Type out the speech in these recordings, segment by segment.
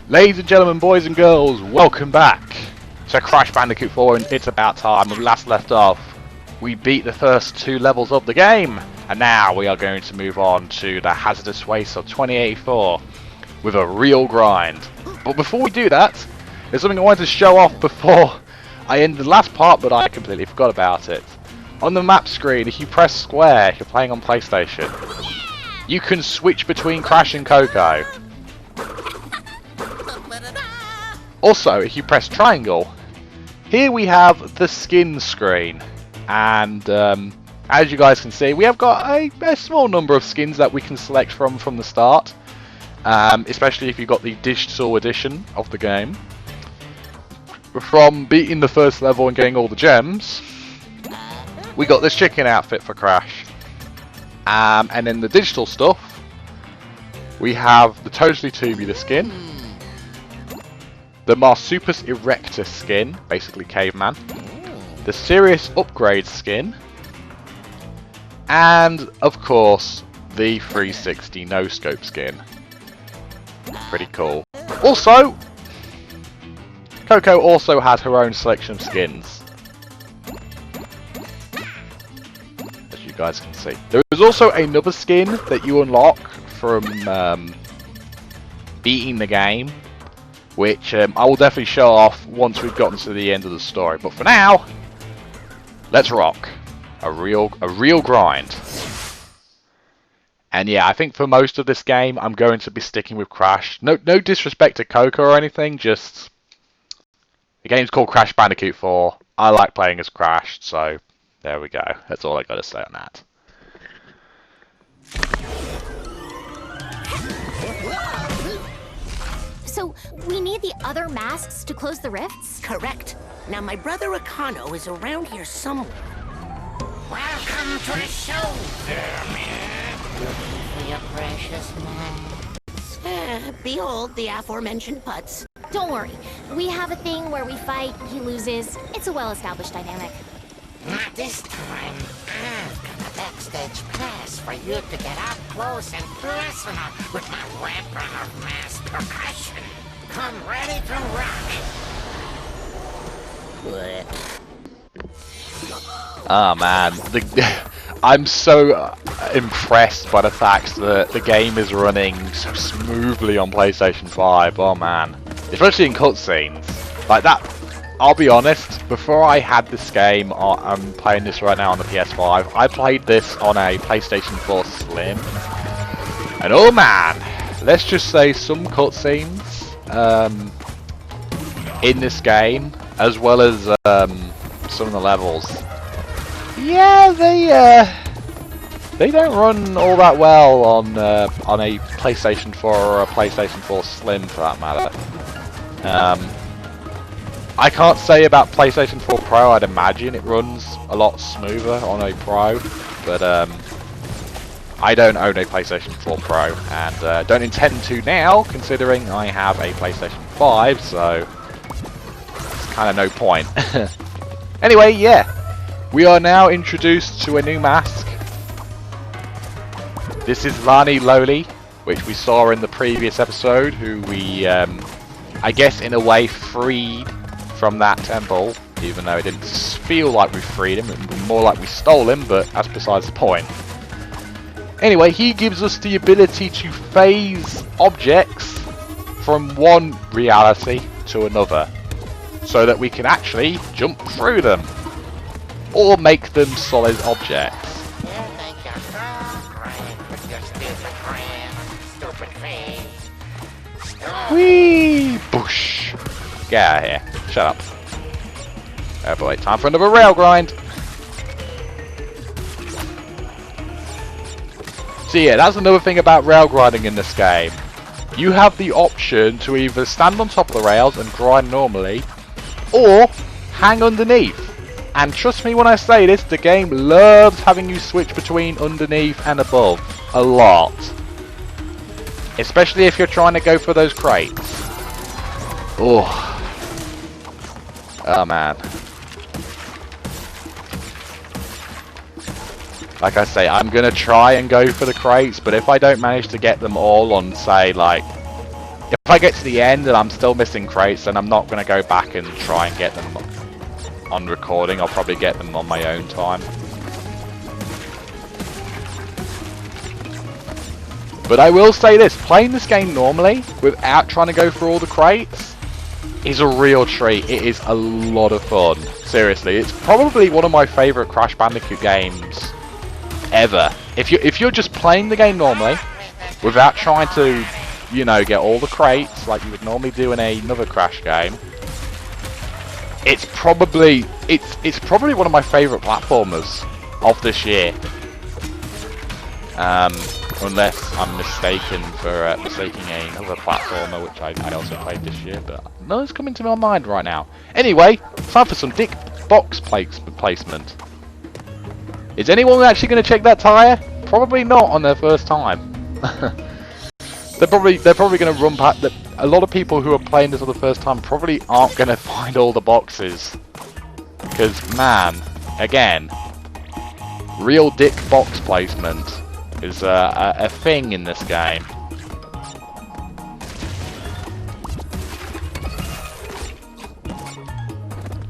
Ladies and gentlemen, boys and girls, welcome back to Crash Bandicoot 4 and It's About Time. When we last left off, we beat the first 2 levels of the game, and now we are going to move on to the hazardous waste of 2084 with a real grind. But before we do that, there's something I wanted to show off before I end the last part, but I completely forgot about it. On the map screen, if you press square, if you're playing on PlayStation, you can switch between Crash and COCO. Also, if you press triangle, here we have the skin screen, and as you guys can see, we have got a small number of skins that we can select from the start, especially if you've got the digital edition of the game. From beating the first level and getting all the gems, we got this chicken outfit for Crash, and in the digital stuff, we have the Totally Tubular skin, the Marsupus Erectus skin, basically caveman, the Serious Upgrade skin, and of course the 360 no scope skin. Pretty cool. Also, COCO also has her own selection of skins, as you guys can see. There is also another skin that you unlock from beating the game, which I will definitely show off once we've gotten to the end of the story. But for now, let's rock a real grind. And yeah, I think for most of this game, I'm going to be sticking with Crash. No disrespect to COCO or anything, just the game's called Crash Bandicoot 4. I like playing as Crash, so there we go. That's all I got to say on that. So, we need the other masks to close the rifts? Correct. Now, my brother Akano is around here somewhere. Welcome to the show, man. Looking for your precious man. Behold the aforementioned putz. Don't worry. We have a thing where we fight, he loses. It's a well-established dynamic. Not this time. I've got a backstage pass for you to get up close and personal with my weapon of mass percussion. Come ready to rock. Oh man, I'm so impressed by the fact that the game is running so smoothly on PlayStation 5. Oh man, especially in cutscenes like that. I'll be honest, before I had this game, I'm playing this right now on the PS5, I played this on a PlayStation 4 Slim, and oh man, let's just say some cutscenes in this game, as well as some of the levels, yeah, they don't run all that well on a PlayStation 4 or a PlayStation 4 Slim for that matter. I can't say about PlayStation 4 Pro. I'd imagine it runs a lot smoother on a Pro, but I don't own a PlayStation 4 Pro, and don't intend to now, considering I have a PlayStation 5, so it's kind of no point. Anyway, yeah, we are now introduced to a new mask. This is Lani Loli, which we saw in the previous episode, who we, I guess in a way, freed from that temple, even though it didn't feel like we freed him, it was more like we stole him, but that's besides the point. Anyway, he gives us the ability to phase objects from one reality to another, so that we can actually jump through them, or make them solid objects. Whee! Boosh! Get out of here. Shut up. Oh boy, time for another rail grind. So yeah, that's another thing about rail grinding in this game. You have the option to either stand on top of the rails and grind normally, or hang underneath. And trust me when I say this, the game loves having you switch between underneath and above. A lot. Especially if you're trying to go for those crates. Oh. Oh man. Like I say, I'm gonna try and go for the crates, but if I don't manage to get them all on, say, like, if I get to the end and I'm still missing crates, then I'm not gonna go back and try and get them on recording. I'll probably get them on my own time. But I will say this, playing this game normally, without trying to go through all the crates, is a real treat. It is a lot of fun. Seriously, it's probably one of my favourite Crash Bandicoot games ever. If you're just playing the game normally, without trying to, you know, get all the crates like you would normally do in another Crash game, it's probably one of my favourite platformers of this year. Unless I'm mistaken for mistaking another platformer, which I also played this year, but no one's coming to my mind right now. Anyway, time for some dick box placement. Is anyone actually going to check that tyre? Probably not on their first time. they're probably going to run past. A lot of people who are playing this for the first time probably aren't going to find all the boxes, because man, again, real dick box placement is a thing in this game.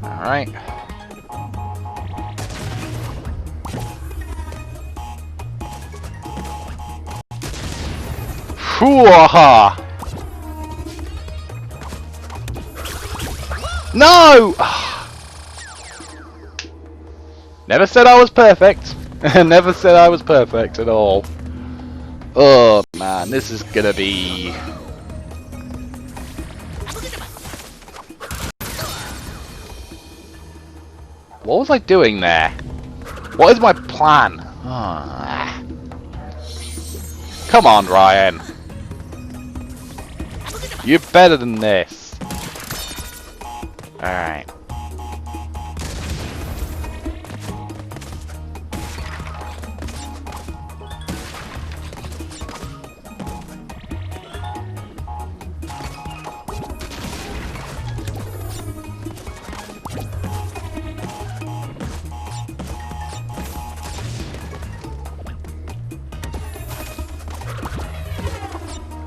Alright. Hoo-ha! No! Never said I was perfect. Never said I was perfect at all. Oh man, this is gonna be... What was I doing there? What is my plan? Ah. Come on, Ryan. You're better than this. Alright.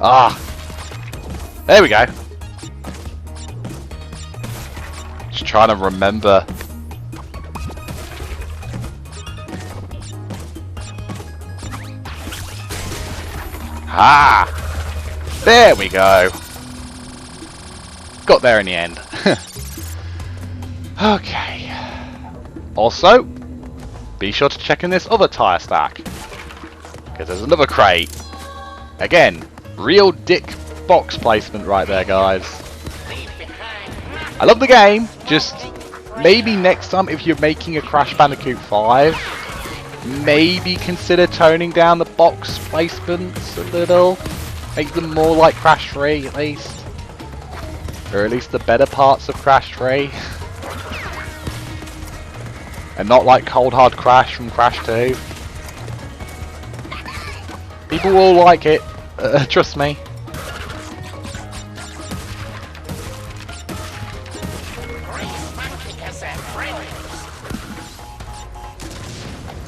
Ah, there we go. Just trying to remember. Ah, there we go. Got there in the end. Okay. Also, be sure to check in this other tyre stack, because there's another crate. Again. Real dick box placement right there, guys. I love the game, just maybe next time if you're making a Crash Bandicoot 5, maybe consider toning down the box placements a little. Make them more like Crash 3 at least. Or at least the better parts of Crash 3. And not like Cold Hard Crash from Crash 2. People will like it. Trust me.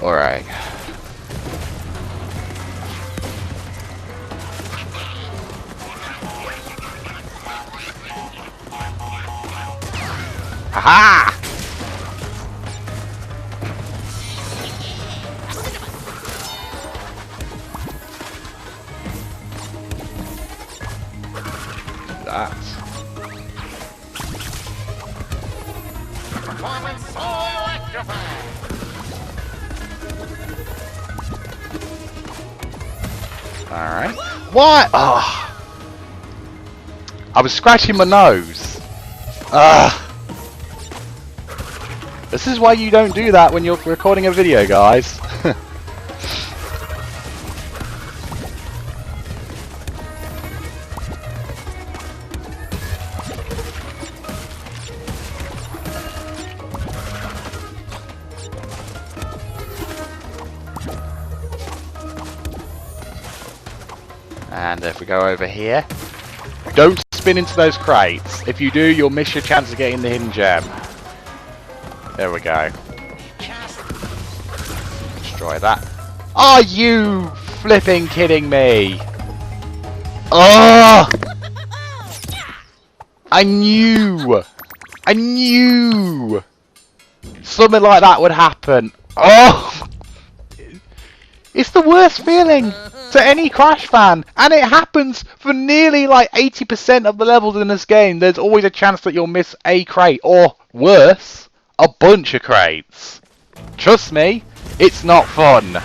Alright. Haha! That. Alright. What? Oh. I was scratching my nose. This is why you don't do that when you're recording a video, guys. And if we go over here, don't spin into those crates. If you do, you'll miss your chance of getting the hidden gem. There we go. Destroy that. Are you flipping kidding me? Oh! I knew something like that would happen. Oh! It's the worst feeling to any Crash fan, and it happens for nearly like 80% of the levels in this game. There's always a chance that you'll miss a crate, or worse, a bunch of crates. Trust me, it's not fun.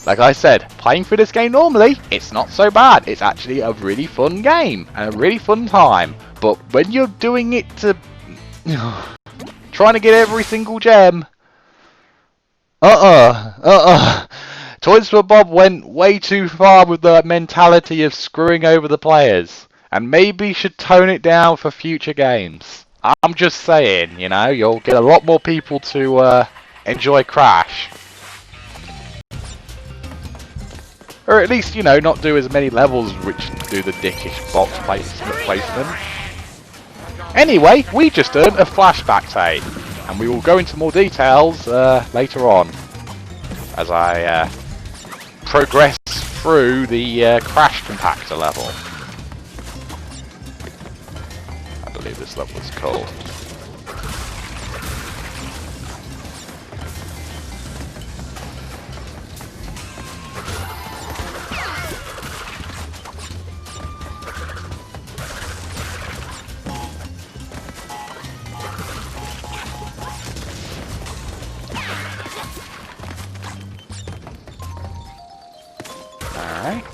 Like I said, playing through this game normally, it's not so bad. It's actually a really fun game and a really fun time. But when you're doing it to trying to get every single gem, Toys for Bob went way too far with the mentality of screwing over the players, and maybe should tone it down for future games. I'm just saying, you know, you'll get a lot more people to enjoy Crash. Or at least, you know, not do as many levels which do the dickish box placement. Anyway, we just earned a flashback tape, and we will go into more details later on as I progress through the Crash Compactor level. I believe this level is called. Alright.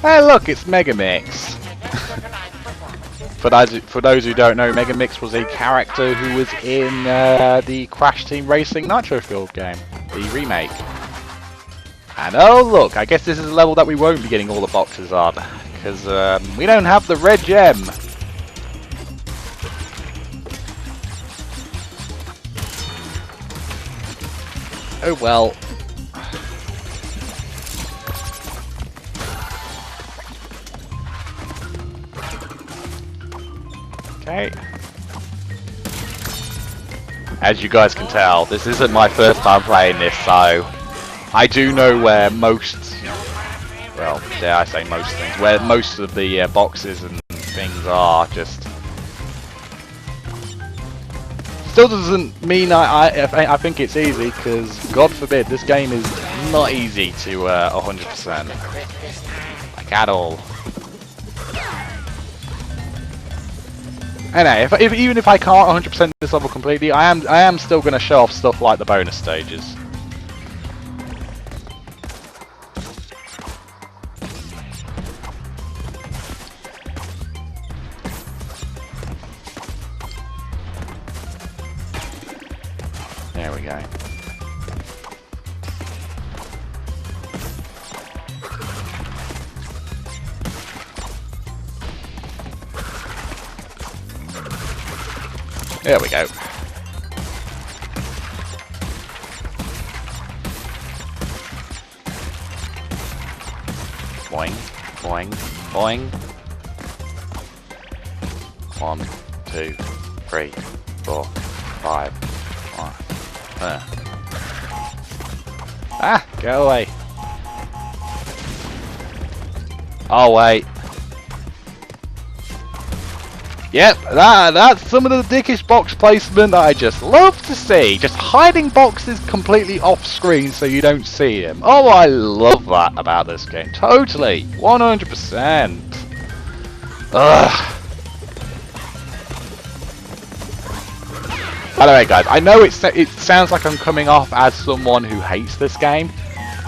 Hey look, it's Mega Mix. For those who don't know, Mega Mix was a character who was in the Crash Team Racing Nitro Fuel game, the remake. And oh look, I guess this is a level that we won't be getting all the boxes on, because we don't have the red gem. Oh well. Okay. As you guys can tell, this isn't my first time playing this, so I do know where most, well, dare I say most things, where most of the boxes and things are. Just still doesn't mean I think it's easy, because God forbid, this game is not easy to 100%, like at all. Anyway, even if I can't 100% this level completely, I am still going to show off stuff like the bonus stages. There we go. There we go. Boing, boing, boing. 1, 2, 3, 4, 5. Ah, go away. Oh wait. Yep, that's some of the dickish box placement that I just love to see. Just hiding boxes completely off screen so you don't see them. Oh, I love that about this game. Totally. 100%. Ugh. By the way, guys, I know it sounds like I'm coming off as someone who hates this game.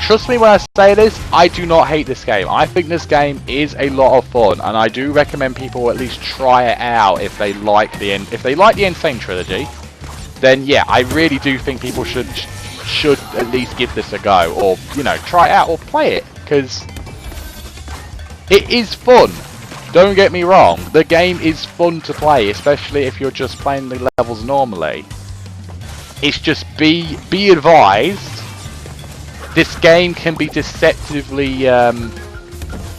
Trust me when I say this, I do not hate this game. I think this game is a lot of fun, and I do recommend people at least try it out if they like the Insane trilogy. Then yeah, I really do think people should at least give this a go, or you know, try it out or play it, because it is fun. Don't get me wrong, the game is fun to play, especially if you're just playing the levels normally. It's just be advised, this game can be deceptively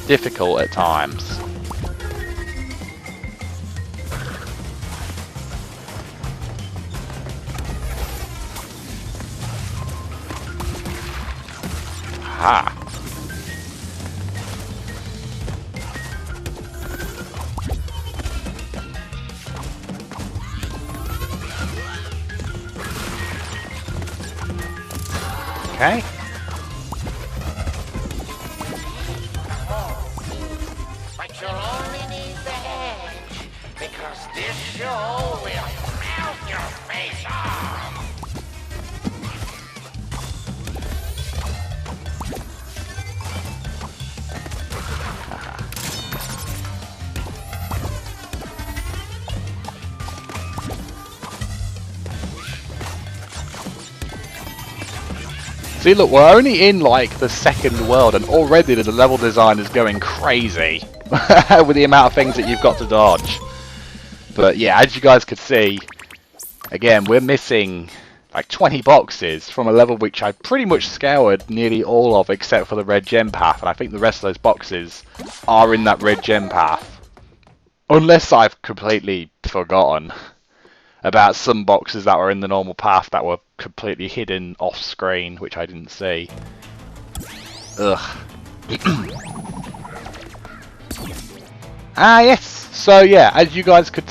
difficult at times. Aha. Okay. But you'll only need the hedge, because this show will melt your face off. See, look, we're only in like the second world, and already the level design is going crazy with the amount of things that you've got to dodge. But yeah, as you guys could see, again, we're missing like 20 boxes from a level which I pretty much scoured nearly all of, except for the red gem path, and I think the rest of those boxes are in that red gem path. Unless I've completely forgotten about some boxes that were in the normal path that were completely hidden off screen, which I didn't see. Ugh. Ah yes. So yeah, as you guys could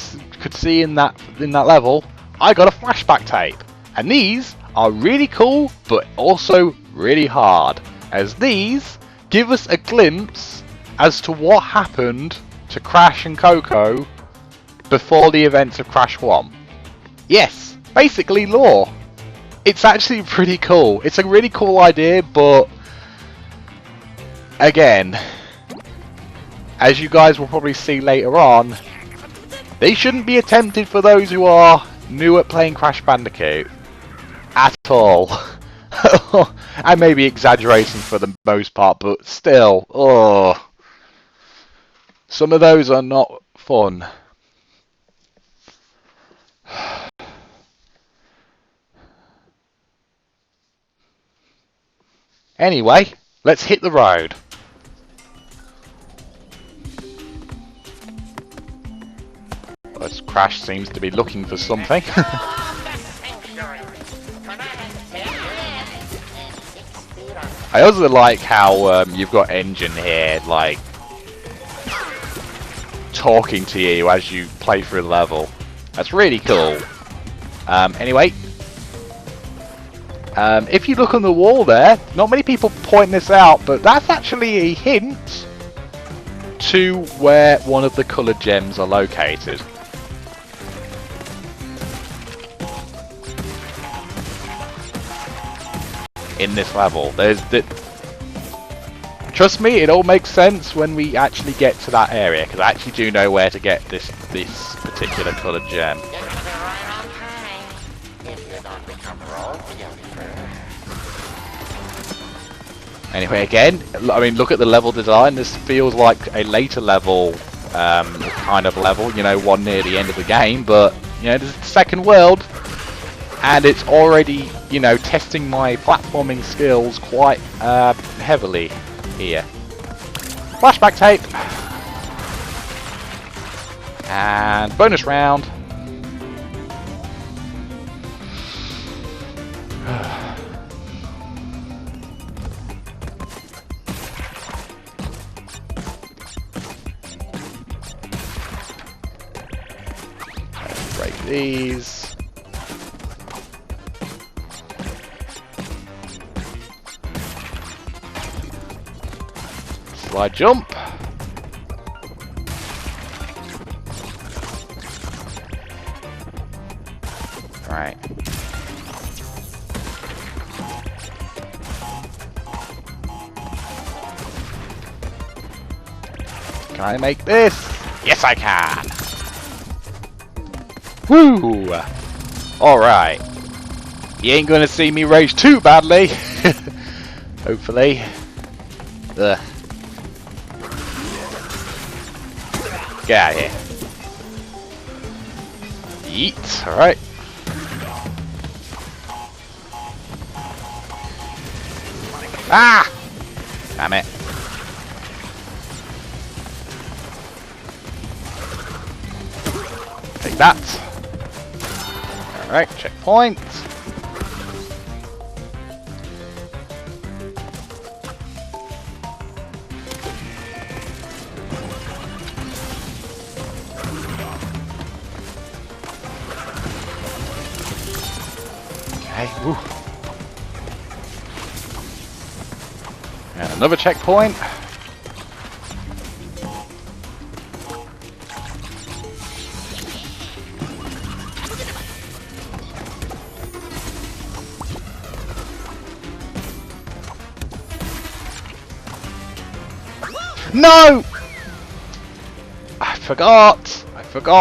see in that level, I got a flashback tape, and these are really cool, but also really hard, as these give us a glimpse as to what happened to Crash and COCO before the events of Crash 1. Yes, basically lore. It's actually pretty cool. It's a really cool idea, but again, as you guys will probably see later on, they shouldn't be attempted for those who are new at playing Crash Bandicoot at all. I may be exaggerating for the most part, but still, oh, some of those are not fun. Anyway, let's hit the road. This Crash seems to be looking for something. I also like how you've got Engine here, like, talking to you as you play through the level. That's really cool. Anyway, if you look on the wall there, not many people point this out, but that's actually a hint to where one of the coloured gems are located. In this level, trust me, it all makes sense when we actually get to that area, because I actually do know where to get this particular coloured gem. Anyway, again, I mean, look at the level design. This feels like a later level kind of level, you know, one near the end of the game, but you know, this is the second world, and it's already, you know, testing my platforming skills quite heavily here. Flashback tape. And bonus round. Break these. Slide jump. Right. Can I make this? Yes, I can. Woo! Alright. You ain't gonna see me rage too badly. Hopefully. Ugh. Get out of here. Yeet. Alright. Ah! Damn it. Take that. Alright, checkpoint. Okay, woo. And another checkpoint. No! I forgot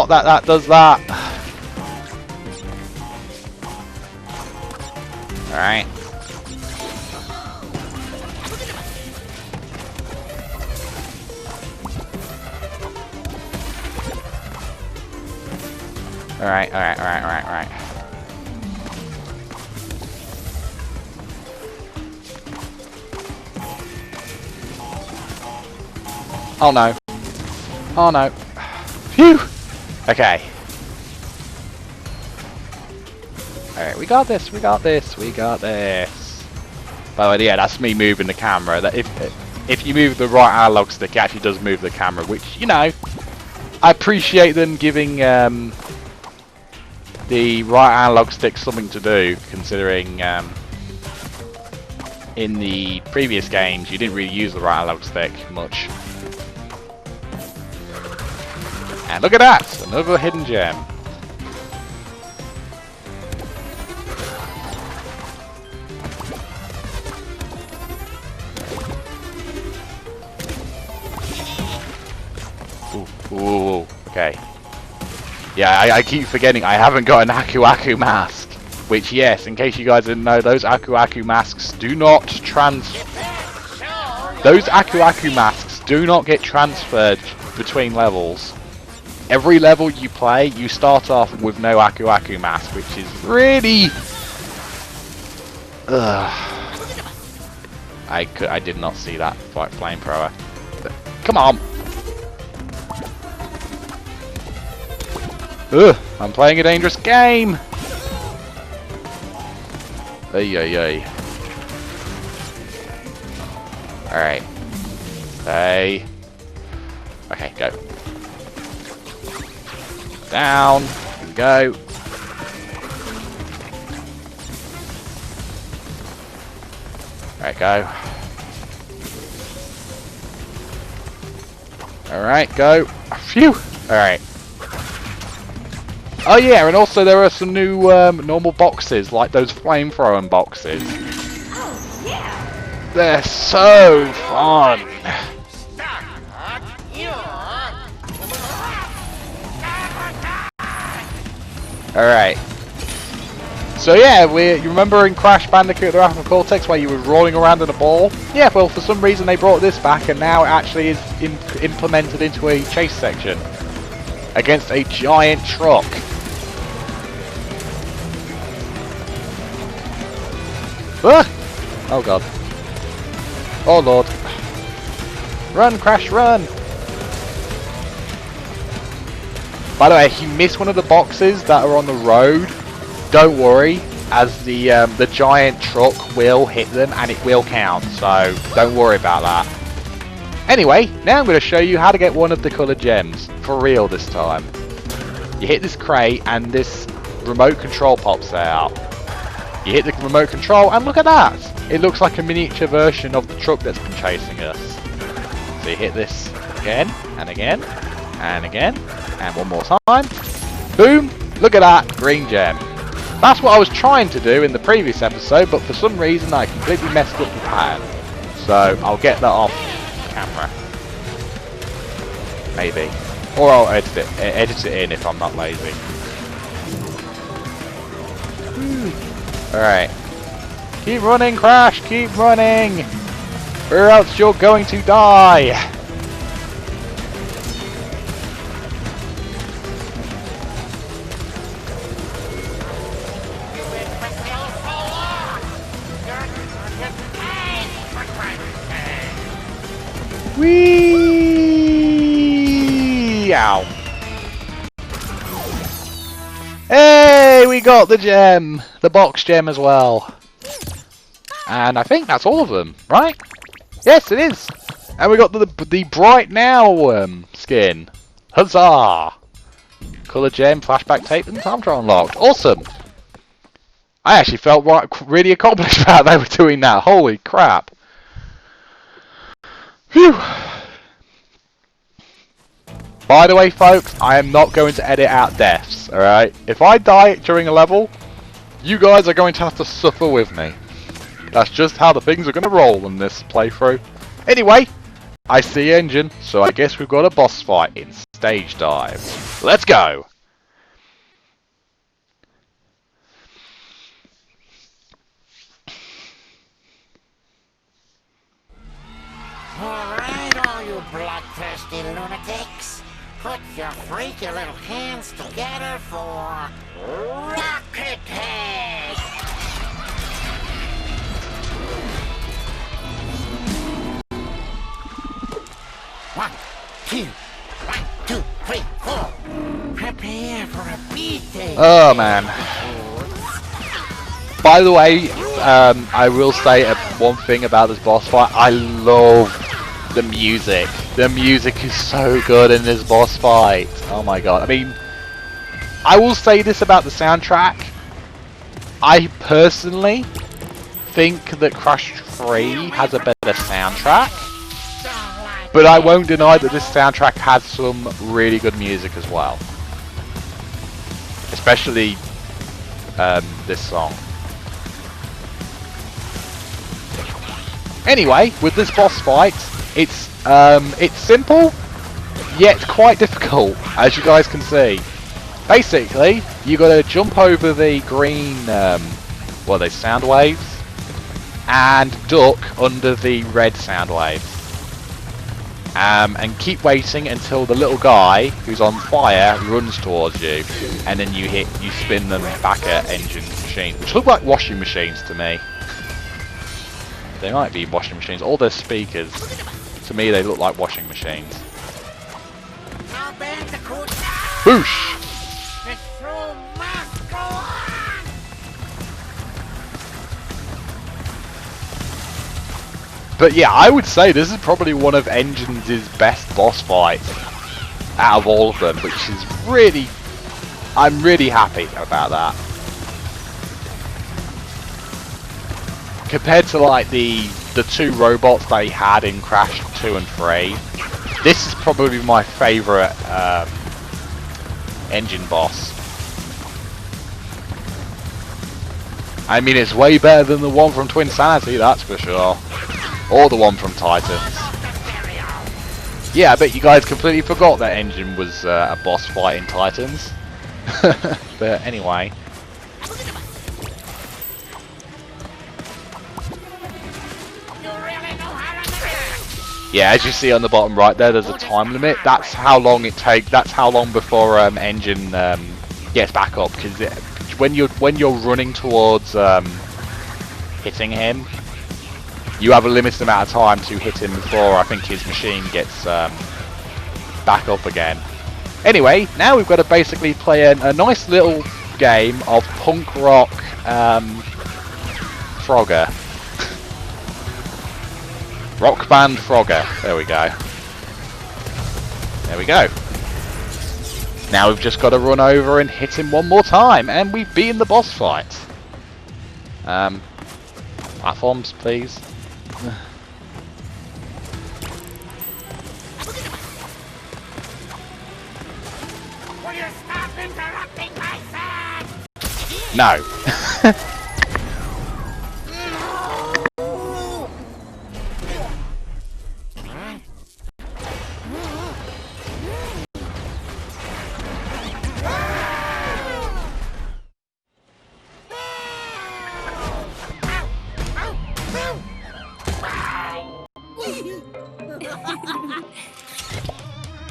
that that does that. Alright. Alright. Oh no. Oh no. Phew! Okay. Alright, we got this. By the way, yeah, that's me moving the camera. That if you move the right analog stick, it actually does move the camera, which, you know, I appreciate them giving the right analog stick something to do, considering in the previous games you didn't really use the right analog stick much. And look at that! Another hidden gem. Ooh, okay. Yeah, I keep forgetting I haven't got an Aku Aku mask. Which, yes, in case you guys didn't know, those Aku Aku masks do not Those Aku Aku masks do not get transferred between levels. Every level you play, you start off with no Aku Aku mask, which is really... I did not see that flamethrower. Come on! Ugh, I'm playing a dangerous game! Ay. Alright. Hey. Okay, go. Down. Here we go. Alright, go. Alright, go. Phew! Alright. Oh yeah, and also there are some new normal boxes, like those flamethrowing boxes. Oh, yeah. They're so fun! Alright. So yeah, you remember in Crash Bandicoot the Wrath of Cortex where you were rolling around in a ball? Yeah, well for some reason they brought this back and now it actually is implemented into a chase section. Against a giant truck. Ah! Oh god. Oh lord. Run, Crash, run! By the way, if you miss one of the boxes that are on the road, don't worry, as the giant truck will hit them and it will count, so don't worry about that. Anyway, now I'm going to show you how to get one of the coloured gems, for real this time. You hit this crate and this remote control pops out. You hit the remote control and look at that! It looks like a miniature version of the truck that's been chasing us. So you hit this again, and again, and again, and one more time. Boom! Look at that, green gem. That's what I was trying to do in the previous episode, but for some reason I completely messed up the pattern. So I'll get that off camera. Maybe. Or I'll edit it in if I'm not lazy. Alright. Keep running, Crash! Keep running! Or else you're going to die! Whee! Ow. Hey, we got the gem! The box gem as well. And I think that's all of them, right? Yes, it is! And we got the Bright Now skin. Huzzah! Colour gem, flashback tape, and time trial unlocked. Awesome! I actually felt really accomplished about they were doing that. Holy crap! Phew! By the way, folks, I am not going to edit out deaths, alright? If I die during a level, you guys are going to have to suffer with me. That's just how the things are going to roll in this playthrough. Anyway, I see engine, so I guess we've got a boss fight in Stage Dive. Let's go! Alright, all you bloodthirsty lunatics. Put your freaky little hands together for Rocket Head! 1, 2, 1, 2, 3, 4. Prepare for a beating. Oh man. By the way, I will say one thing about this boss fight. I love the music. The music is so good in this boss fight. Oh my god. I mean, I will say this about the soundtrack. I personally think that Crash 3 has a better soundtrack. But I won't deny that this soundtrack has some really good music as well. Especially this song. Anyway, with this boss fight, it's simple, yet quite difficult, as you guys can see. Basically, you got to jump over the green, what are they, sound waves, and duck under the red sound waves. And keep waiting until the little guy who's on fire runs towards you, and then you spin them back at engine machines, which look like washing machines to me. They might be washing machines. All their speakers, to me, they look like washing machines. Boosh! The show must go on! But yeah, I would say this is probably one of Engine's best boss fights out of all of them, which is really, I'm really happy about that. Compared to like the two robots they had in Crash 2 and 3, this is probably my favourite Engine boss. I mean, it's way better than the one from Twin Sanity, that's for sure. Or the one from Titans. Yeah, I bet you guys completely forgot that Engine was a boss fight in Titans. But anyway. Yeah, as you see on the bottom right there's a time limit. That's how long it takes. That's how long before Engine gets back up. Because when you're running towards hitting him, you have a limited amount of time to hit him before I think his machine gets back up again. Anyway, now we've got to basically play a nice little game of punk rock Frogger. Rock Band Frogger. There we go. There we go. Now we've just got to run over and hit him one more time, and we've beaten the boss fight. Platforms, please. Will you stop interrupting my son? No.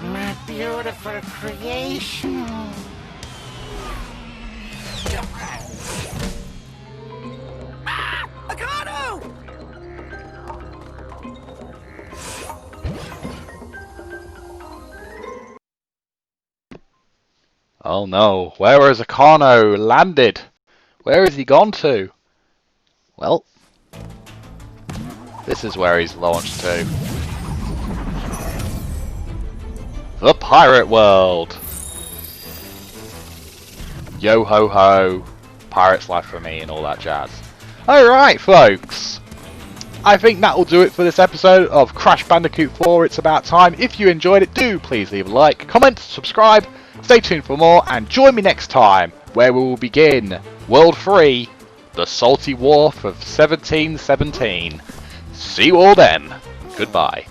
My beautiful creation. Oh no, where has Akano landed? Where has he gone to? Well, this is where he's launched to. The pirate world! Yo ho ho, pirate's life for me and all that jazz. Alright folks, I think that will do it for this episode of Crash Bandicoot 4 It's About Time. If you enjoyed it, do please leave a like, comment, subscribe, stay tuned for more, and join me next time where we will begin World 3, The Salty Wharf of 1717. See you all then. Goodbye.